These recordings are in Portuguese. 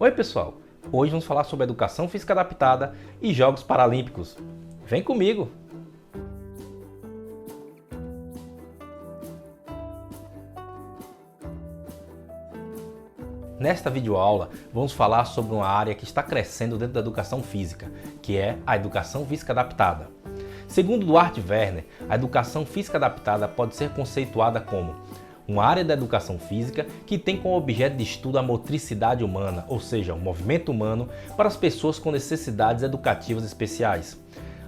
Oi pessoal, hoje vamos falar sobre educação física adaptada e Jogos Paralímpicos. Vem comigo! Nesta videoaula, vamos falar sobre uma área que está crescendo dentro da educação física, que é a educação física adaptada. Segundo Duarte Werner, a educação física adaptada pode ser conceituada como uma área da educação física que tem como objeto de estudo a motricidade humana, ou seja, o movimento humano para as pessoas com necessidades educativas especiais,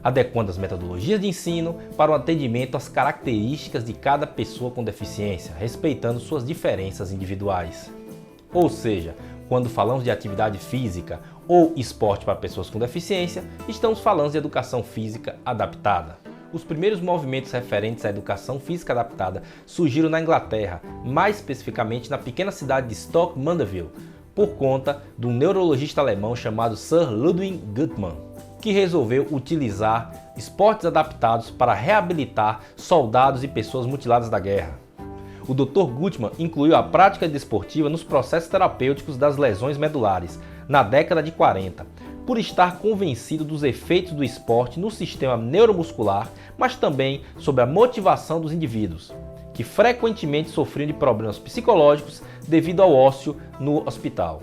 adequando as metodologias de ensino para o atendimento às características de cada pessoa com deficiência, respeitando suas diferenças individuais. Ou seja, quando falamos de atividade física ou esporte para pessoas com deficiência, estamos falando de educação física adaptada. Os primeiros movimentos referentes à educação física adaptada surgiram na Inglaterra, mais especificamente na pequena cidade de Stoke Mandeville, por conta de um neurologista alemão chamado Sir Ludwig Guttmann, que resolveu utilizar esportes adaptados para reabilitar soldados e pessoas mutiladas da guerra. O Dr. Guttmann incluiu a prática desportiva nos processos terapêuticos das lesões medulares na década de 40, por estar convencido dos efeitos do esporte no sistema neuromuscular, mas também sobre a motivação dos indivíduos, que frequentemente sofriam de problemas psicológicos devido ao ócio no hospital.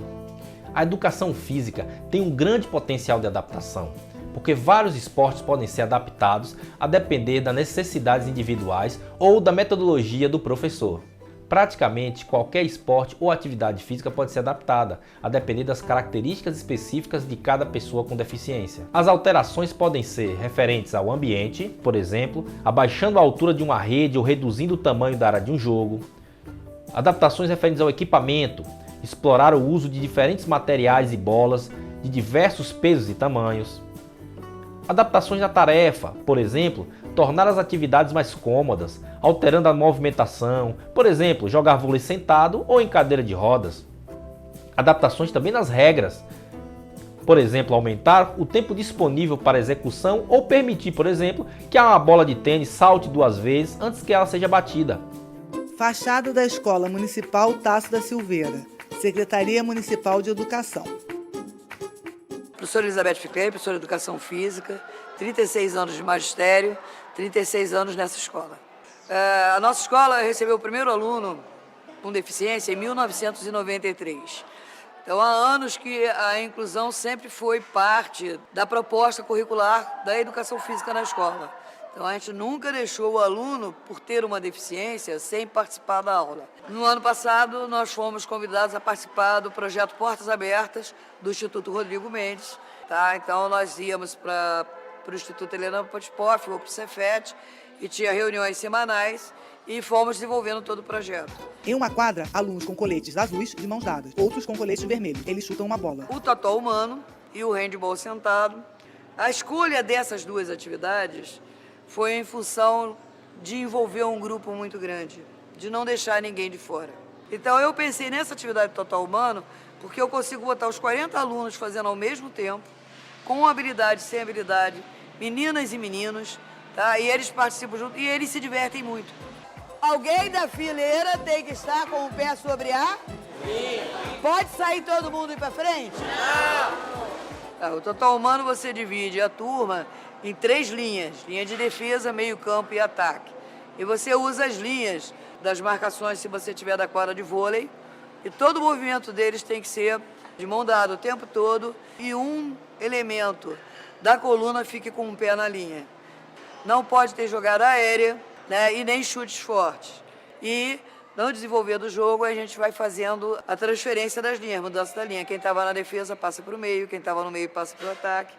A educação física tem um grande potencial de adaptação, porque vários esportes podem ser adaptados a depender das necessidades individuais ou da metodologia do professor. Praticamente qualquer esporte ou atividade física pode ser adaptada, a depender das características específicas de cada pessoa com deficiência. As alterações podem ser referentes ao ambiente, por exemplo, abaixando a altura de uma rede ou reduzindo o tamanho da área de um jogo. Adaptações referentes ao equipamento, explorar o uso de diferentes materiais e bolas de diversos pesos e tamanhos. Adaptações da tarefa, por exemplo, tornar as atividades mais cômodas, alterando a movimentação, por exemplo, jogar vôlei sentado ou em cadeira de rodas. Adaptações também nas regras, por exemplo, aumentar o tempo disponível para execução ou permitir, por exemplo, que uma bola de tênis salte 2 vezes antes que ela seja batida. Fachada da Escola Municipal Tasso da Silveira, Secretaria Municipal de Educação. Professora Elizabeth Ficlay, professora de Educação Física, 36 anos de magistério, 36 anos nessa escola. A nossa escola recebeu o primeiro aluno com deficiência em 1993. Então, há anos que a inclusão sempre foi parte da proposta curricular da educação física na escola. Então, a gente nunca deixou o aluno, por ter uma deficiência, sem participar da aula. No ano passado, nós fomos convidados a participar do projeto Portas Abertas do Instituto Rodrigo Mendes. Tá? Então, nós íamos para o Instituto Helena Potipov ou para o Cefet, e tinha reuniões semanais e fomos desenvolvendo todo o projeto. Em uma quadra, alunos com coletes azuis de mãos dadas, outros com coletes vermelhos. Eles chutam uma bola. O totó humano e o handball sentado. A escolha dessas duas atividades foi em função de envolver um grupo muito grande, de não deixar ninguém de fora. Então eu pensei nessa atividade total humano, porque eu consigo botar os 40 alunos fazendo ao mesmo tempo, com habilidade, sem habilidade, meninas e meninos, tá? E eles participam junto e eles se divertem muito. Alguém da fileira tem que estar com o pé sobre a? Sim. Pode sair todo mundo e ir para frente? Não. O total humano você divide a turma em 3 linhas, linha de defesa, meio campo e ataque. E você usa as linhas das marcações se você tiver da quadra de vôlei, e todo o movimento deles tem que ser de mão dada o tempo todo, e um elemento da coluna fique com um pé na linha. Não pode ter jogada aérea, né, e nem chutes fortes. E no desenvolver do jogo, a gente vai fazendo a transferência das linhas, mudança da linha. Quem estava na defesa passa para o meio, quem estava no meio passa para o ataque.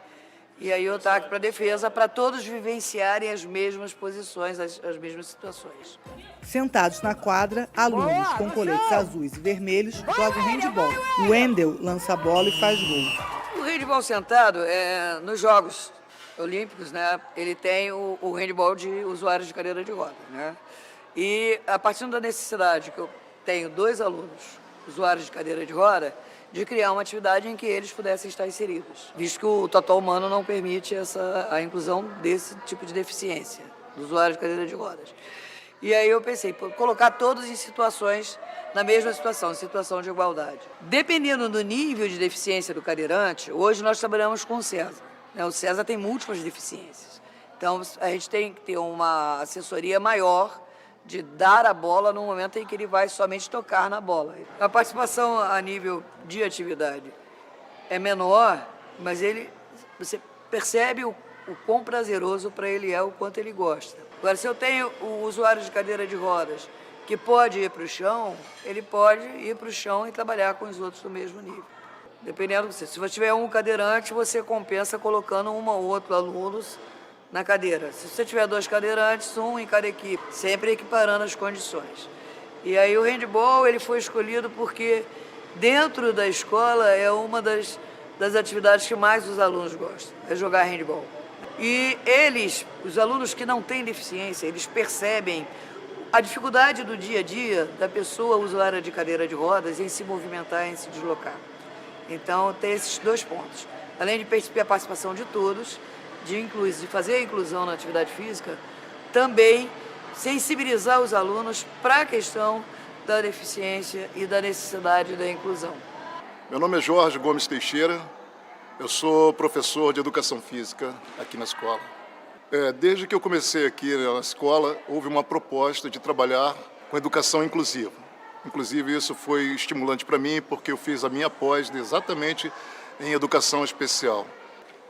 E aí o ataque para a defesa, para todos vivenciarem as mesmas posições, as mesmas situações. Sentados na quadra, alunos com coletes azuis e vermelhos jogam handball. O Wendel lança a bola e faz gol. O handball sentado, nos Jogos Olímpicos, né, ele tem o handball de usuários de cadeira de roda, né? E a partir da necessidade que eu tenho 2 alunos usuários de cadeira de roda, de criar uma atividade em que eles pudessem estar inseridos, visto que o total humano não permite a inclusão desse tipo de deficiência, do usuário de cadeira de rodas. E aí eu pensei, colocar todos em situações, na mesma situação, em situação de igualdade. Dependendo do nível de deficiência do cadeirante, hoje nós trabalhamos com o César. O César tem múltiplas deficiências. Então, a gente tem que ter uma assessoria maior de dar a bola no momento em que ele vai somente tocar na bola. A participação a nível de atividade é menor, mas você percebe o quão prazeroso para ele é, o quanto ele gosta. Agora, se eu tenho o usuário de cadeira de rodas que pode ir para o chão, ele pode ir para o chão e trabalhar com os outros do mesmo nível. Dependendo de você. Se você tiver um cadeirante, você compensa colocando um ou outro alunos na cadeira. Se você tiver 2 cadeirantes, um em cada equipe, sempre equiparando as condições. E aí o handball ele foi escolhido porque dentro da escola é uma das atividades que mais os alunos gostam, é jogar handball. E os alunos que não têm deficiência, eles percebem a dificuldade do dia a dia da pessoa usuária de cadeira de rodas em se movimentar, em se deslocar. Então, tem esses 2 pontos. Além de perceber a participação de todos, de fazer a inclusão na atividade física, também sensibilizar os alunos para a questão da deficiência e da necessidade da inclusão. Meu nome é Jorge Gomes Teixeira, eu sou professor de Educação Física aqui na escola. Desde que eu comecei aqui na escola, houve uma proposta de trabalhar com educação inclusiva. Inclusive, isso foi estimulante para mim, porque eu fiz a minha pós exatamente em educação especial.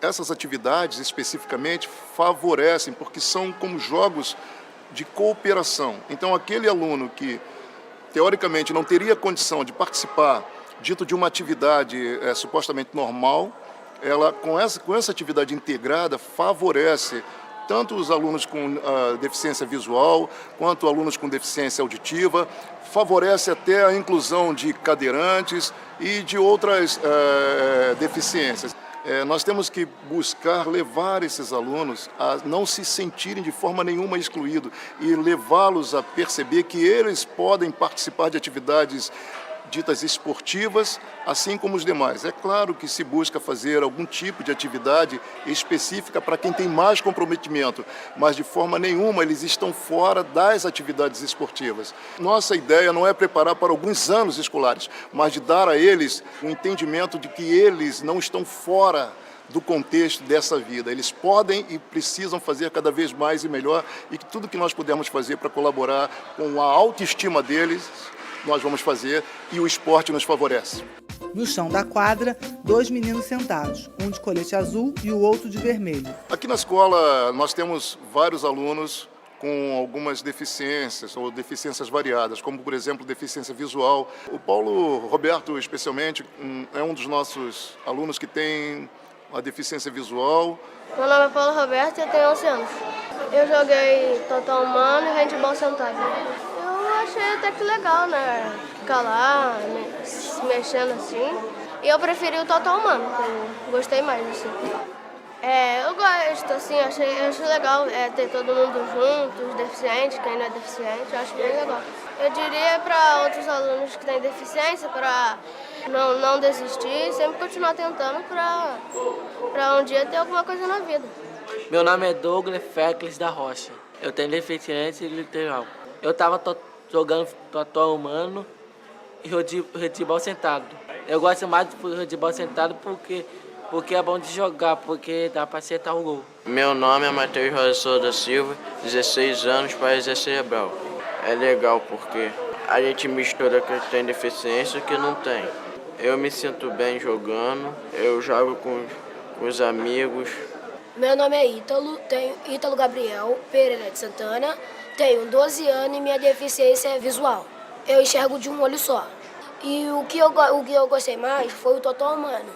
Essas atividades, especificamente, favorecem, porque são como jogos de cooperação. Então, aquele aluno que, teoricamente, não teria condição de participar, dito de uma atividade supostamente normal, ela, com essa atividade integrada, favorece tanto os alunos com deficiência visual, quanto alunos com deficiência auditiva, favorece até a inclusão de cadeirantes e de outras deficiências. Nós temos que buscar levar esses alunos a não se sentirem de forma nenhuma excluídos e levá-los a perceber que eles podem participar de atividades ditas esportivas, assim como os demais. É claro que se busca fazer algum tipo de atividade específica para quem tem mais comprometimento, mas de forma nenhuma eles estão fora das atividades esportivas. Nossa ideia não é preparar para alguns anos escolares, mas de dar a eles o entendimento de que eles não estão fora do contexto dessa vida. Eles podem e precisam fazer cada vez mais e melhor, e que tudo que nós pudermos fazer para colaborar com a autoestima deles, nós vamos fazer, e o esporte nos favorece. No chão da quadra, 2 meninos sentados, um de colete azul e o outro de vermelho. Aqui na escola nós temos vários alunos com algumas deficiências ou deficiências variadas, como por exemplo deficiência visual. O Paulo Roberto, especialmente, é um dos nossos alunos que tem a deficiência visual. Meu nome é Paulo Roberto e eu tenho 11 anos. Eu joguei total humano e handball sentado. Eu achei até que legal, né? Ficar lá, se mexendo assim. E eu preferi o total humano, eu gostei mais, assim. Eu gosto, assim, eu acho legal ter todo mundo junto, os deficientes, quem não é deficiente, eu acho bem legal. Eu diria para outros alunos que têm deficiência, para não desistir, sempre continuar tentando para um dia ter alguma coisa na vida. Meu nome é Douglas Fecles da Rocha. Eu tenho deficiência literal. Eu estava jogando total humano e handebol sentado. Eu gosto mais do handebol sentado porque é bom de jogar, porque dá para acertar o gol. Meu nome é Matheus Rosa da Silva, 16 anos, paralisia cerebral. É legal porque a gente mistura quem tem deficiência e quem não tem. Eu me sinto bem jogando, eu jogo com os amigos. Meu nome é Ítalo Gabriel Pereira de Santana, tenho 12 anos e minha deficiência é visual. Eu enxergo de um olho só. E o que eu gostei mais foi o total humano.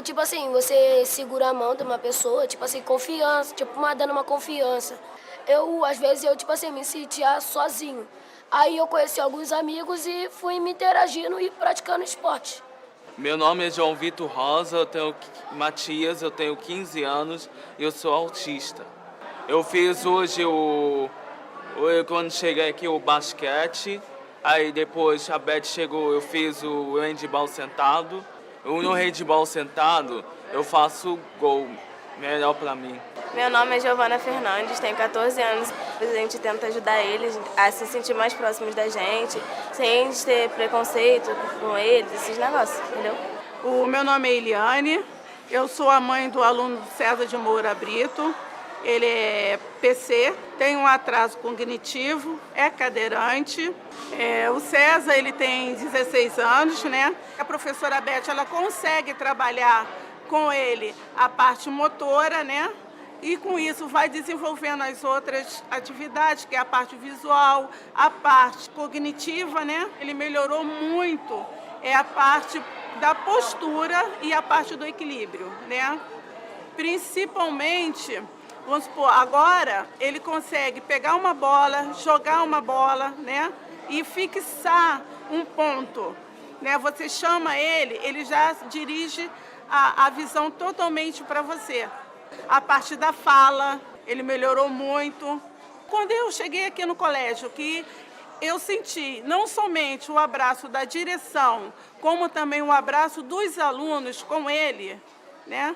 Tipo assim, você segura a mão de uma pessoa, tipo assim, confiança, dando uma confiança. Às vezes, tipo assim, me sentia sozinho. Aí eu conheci alguns amigos e fui me interagindo e praticando esporte. Meu nome é João Vitor Rosa, eu tenho Matias, eu tenho 15 anos e eu sou autista. Eu fiz hoje quando cheguei aqui, o basquete. Aí depois a Beth chegou, eu fiz o handball sentado. No handball sentado, eu faço gol, melhor pra mim. Meu nome é Giovana Fernandes, tenho 14 anos. A gente tenta ajudar eles a se sentir mais próximos da gente, sem ter preconceito com eles, esses negócios, entendeu? O meu nome é Eliane, eu sou a mãe do aluno César de Moura Brito. Ele é PC, tem um atraso cognitivo, é cadeirante. O César, ele tem 16 anos, né? A professora Beth, ela consegue trabalhar com ele a parte motora, né? E com isso vai desenvolvendo as outras atividades, que é a parte visual, a parte cognitiva, né? Ele melhorou muito, a parte da postura e a parte do equilíbrio, né? Principalmente, vamos supor, agora ele consegue pegar uma bola, jogar uma bola, né? E fixar um ponto, né? Você chama ele, ele já dirige a visão totalmente para você. A parte da fala, ele melhorou muito. Quando eu cheguei aqui no colégio, que eu senti não somente o abraço da direção, como também o abraço dos alunos com ele, né?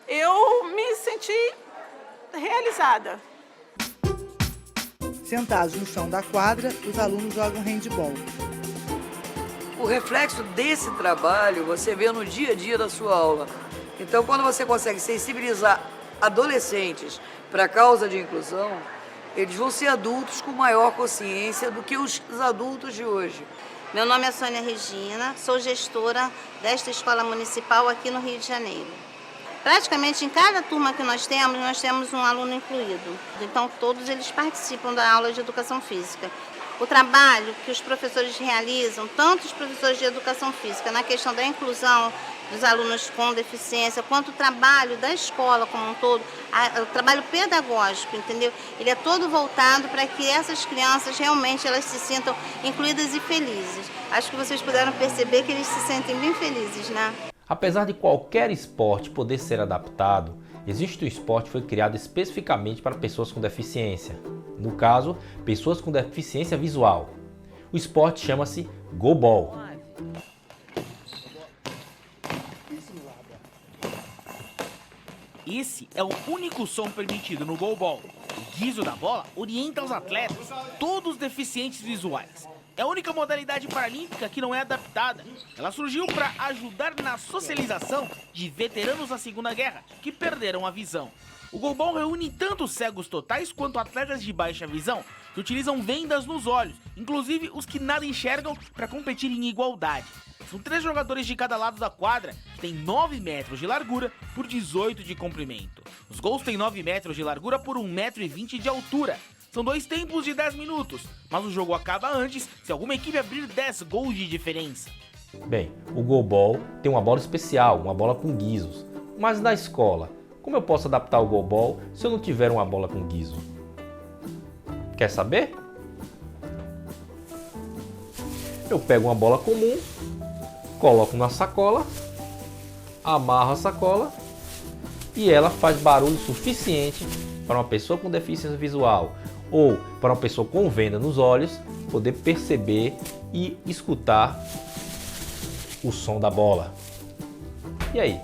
Eu me senti realizada. Sentados no chão da quadra, os alunos jogam handball. O reflexo desse trabalho você vê no dia a dia da sua aula. Então, quando você consegue sensibilizar adolescentes para a causa de inclusão, eles vão ser adultos com maior consciência do que os adultos de hoje. Meu nome é Sônia Regina, sou gestora desta escola municipal aqui no Rio de Janeiro. Praticamente em cada turma que nós temos um aluno incluído. Então, todos eles participam da aula de educação física. O trabalho que os professores realizam, tanto os professores de educação física, na questão da inclusão dos alunos com deficiência, quanto o trabalho da escola como um todo, o trabalho pedagógico, entendeu? Ele é todo voltado para que essas crianças realmente elas se sintam incluídas e felizes. Acho que vocês puderam perceber que eles se sentem bem felizes, né? Apesar de qualquer esporte poder ser adaptado, existe um esporte que foi criado especificamente para pessoas com deficiência. No caso, pessoas com deficiência visual. O esporte chama-se Goalball. Esse é o único som permitido no Goalball. O guizo da bola orienta os atletas, todos deficientes visuais. É a única modalidade paralímpica que não é adaptada. Ela surgiu para ajudar na socialização de veteranos da Segunda Guerra, que perderam a visão. O Goalball reúne tanto cegos totais quanto atletas de baixa visão, que utilizam vendas nos olhos, inclusive os que nada enxergam, para competir em igualdade. São 3 jogadores de cada lado da quadra, que tem 9 metros de largura por 18 de comprimento. Os gols têm 9 metros de largura por 1,20 m de altura. São 2 tempos de 10 minutos, mas o jogo acaba antes se alguma equipe abrir 10 gols de diferença. Bem, o Goalball tem uma bola especial, uma bola com guizos. Mas na escola, como eu posso adaptar o Goalball se eu não tiver uma bola com guizo? Quer saber? Eu pego uma bola comum, coloco na sacola, amarro a sacola e ela faz barulho suficiente para uma pessoa com deficiência visual ou para uma pessoa com venda nos olhos poder perceber e escutar o som da bola. E aí,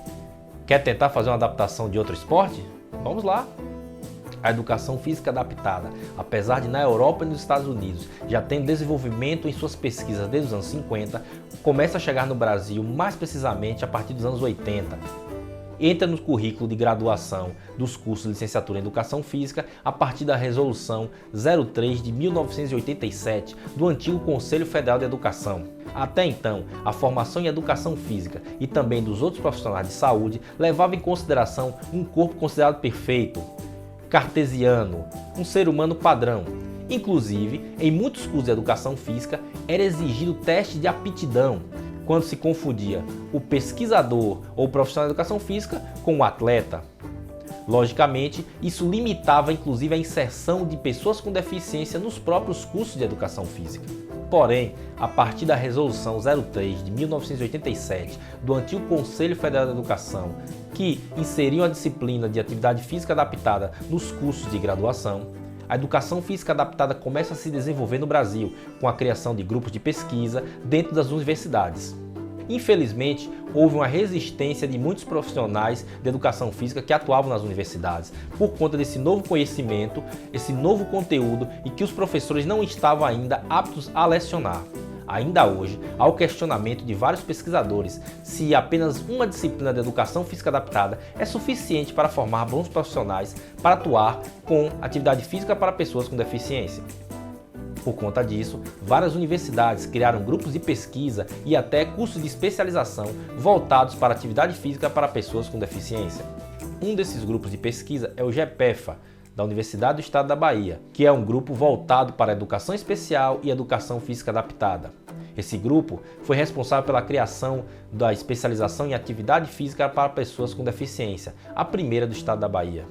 quer tentar fazer uma adaptação de outro esporte? Vamos lá! A educação física adaptada, apesar de na Europa e nos Estados Unidos já ter desenvolvimento em suas pesquisas desde os anos 50, começa a chegar no Brasil mais precisamente a partir dos anos 80. Entra no currículo de graduação dos cursos de licenciatura em Educação Física a partir da Resolução 03 de 1987 do antigo Conselho Federal de Educação. Até então, a formação em Educação Física e também dos outros profissionais de saúde levava em consideração um corpo considerado perfeito, cartesiano, um ser humano padrão. Inclusive, em muitos cursos de Educação Física era exigido teste de aptidão, quando se confundia o pesquisador ou o profissional de educação física com o atleta. Logicamente, isso limitava inclusive a inserção de pessoas com deficiência nos próprios cursos de educação física. Porém, a partir da Resolução 03 de 1987 do antigo Conselho Federal de Educação, que inseriu a disciplina de atividade física adaptada nos cursos de graduação, a educação física adaptada começa a se desenvolver no Brasil, com a criação de grupos de pesquisa dentro das universidades. Infelizmente, houve uma resistência de muitos profissionais de educação física que atuavam nas universidades por conta desse novo conhecimento, esse novo conteúdo e que os professores não estavam ainda aptos a lecionar. Ainda hoje, há o questionamento de vários pesquisadores se apenas uma disciplina de educação física adaptada é suficiente para formar bons profissionais para atuar com atividade física para pessoas com deficiência. Por conta disso, várias universidades criaram grupos de pesquisa e até cursos de especialização voltados para atividade física para pessoas com deficiência. Um desses grupos de pesquisa é o GEPEFA, da Universidade do Estado da Bahia, que é um grupo voltado para a educação especial e educação física adaptada. Esse grupo foi responsável pela criação da especialização em atividade física para pessoas com deficiência, a primeira do Estado da Bahia.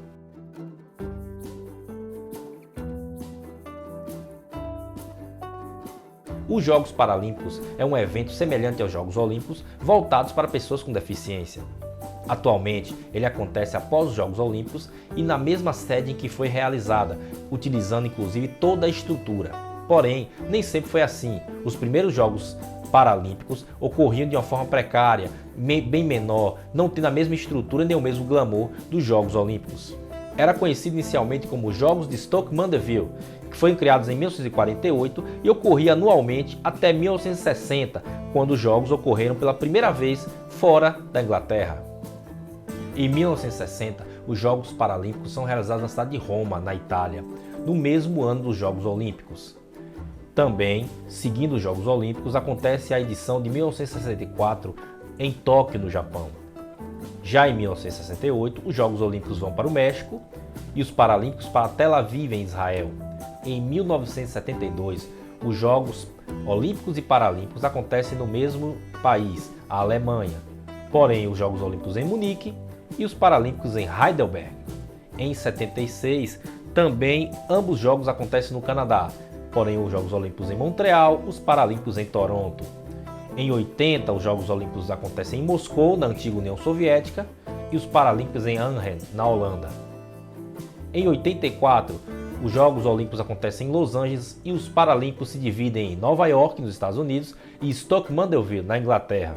Os Jogos Paralímpicos é um evento semelhante aos Jogos Olímpicos, voltados para pessoas com deficiência. Atualmente, ele acontece após os Jogos Olímpicos e na mesma sede em que foi realizada, utilizando inclusive toda a estrutura. Porém, nem sempre foi assim. Os primeiros Jogos Paralímpicos ocorriam de uma forma precária, bem menor, não tendo a mesma estrutura nem o mesmo glamour dos Jogos Olímpicos. Era conhecido inicialmente como Jogos de Stoke Mandeville, que foram criados em 1948 e ocorria anualmente até 1960, quando os Jogos ocorreram pela primeira vez fora da Inglaterra. Em 1960, os Jogos Paralímpicos são realizados na cidade de Roma, na Itália, no mesmo ano dos Jogos Olímpicos. Também, seguindo os Jogos Olímpicos, acontece a edição de 1964 em Tóquio, no Japão. Já em 1968, os Jogos Olímpicos vão para o México e os Paralímpicos para Tel Aviv, em Israel. Em 1972, os Jogos Olímpicos e Paralímpicos acontecem no mesmo país, a Alemanha. Porém, os Jogos Olímpicos em Munique e os Paralímpicos em Heidelberg. Em 76, também ambos os jogos acontecem no Canadá, porém os Jogos Olímpicos em Montreal, os Paralímpicos em Toronto. Em 80, os Jogos Olímpicos acontecem em Moscou, na antiga União Soviética, e os Paralímpicos em Arnhem, na Holanda. Em 84, os Jogos Olímpicos acontecem em Los Angeles e os Paralímpicos se dividem em Nova York, nos Estados Unidos, e Stoke Mandeville, na Inglaterra.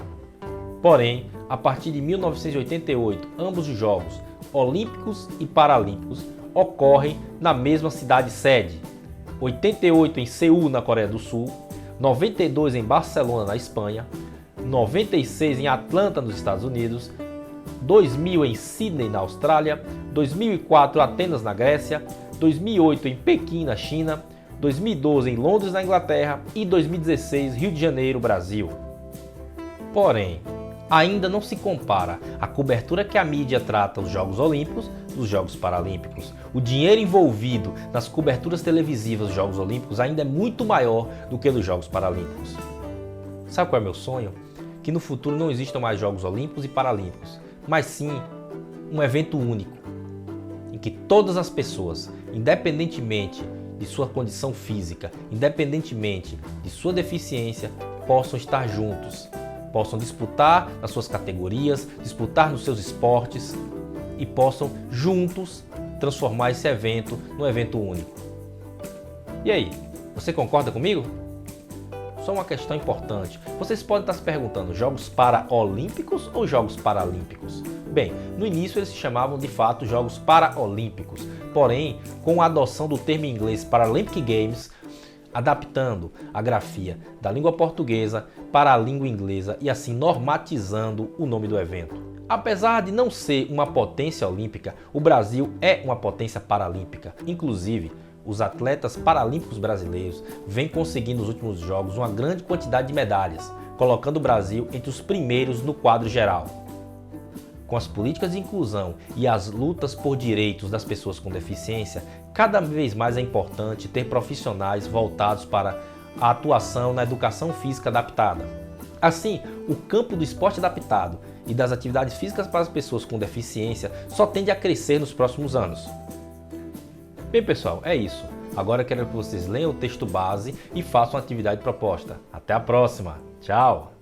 Porém, a partir de 1988, ambos os Jogos Olímpicos e Paralímpicos ocorrem na mesma cidade-sede. 88 em Seul, na Coreia do Sul, 92 em Barcelona, na Espanha, 96 em Atlanta, nos Estados Unidos, 2000 em Sydney, na Austrália, 2004 Atenas, na Grécia, 2008 em Pequim, na China, 2012 em Londres, na Inglaterra e 2016 Rio de Janeiro, Brasil. Porém, ainda não se compara a cobertura que a mídia trata dos Jogos Olímpicos dos Jogos Paralímpicos. O dinheiro envolvido nas coberturas televisivas dos Jogos Olímpicos ainda é muito maior do que dos Jogos Paralímpicos. Sabe qual é o meu sonho? Que no futuro não existam mais Jogos Olímpicos e Paralímpicos, mas sim um evento único, em que todas as pessoas, independentemente de sua condição física, independentemente de sua deficiência, possam estar juntos, possam disputar nas suas categorias, disputar nos seus esportes e possam juntos transformar esse evento num evento único. E aí, você concorda comigo? Só uma questão importante. Vocês podem estar se perguntando, Jogos Paraolímpicos ou Jogos Paralímpicos? Bem, no início eles se chamavam de fato Jogos Paraolímpicos, porém, com a adoção do termo em inglês Paralympic Games, adaptando a grafia da língua portuguesa para a língua inglesa e assim normatizando o nome do evento. Apesar de não ser uma potência olímpica, o Brasil é uma potência paralímpica. Inclusive, os atletas paralímpicos brasileiros vêm conseguindo nos últimos jogos uma grande quantidade de medalhas, colocando o Brasil entre os primeiros no quadro geral. Com as políticas de inclusão e as lutas por direitos das pessoas com deficiência, cada vez mais é importante ter profissionais voltados para a atuação na educação física adaptada. Assim, o campo do esporte adaptado e das atividades físicas para as pessoas com deficiência só tende a crescer nos próximos anos. Bem, pessoal, é isso. Agora eu quero que vocês leiam o texto base e façam a atividade proposta. Até a próxima. Tchau!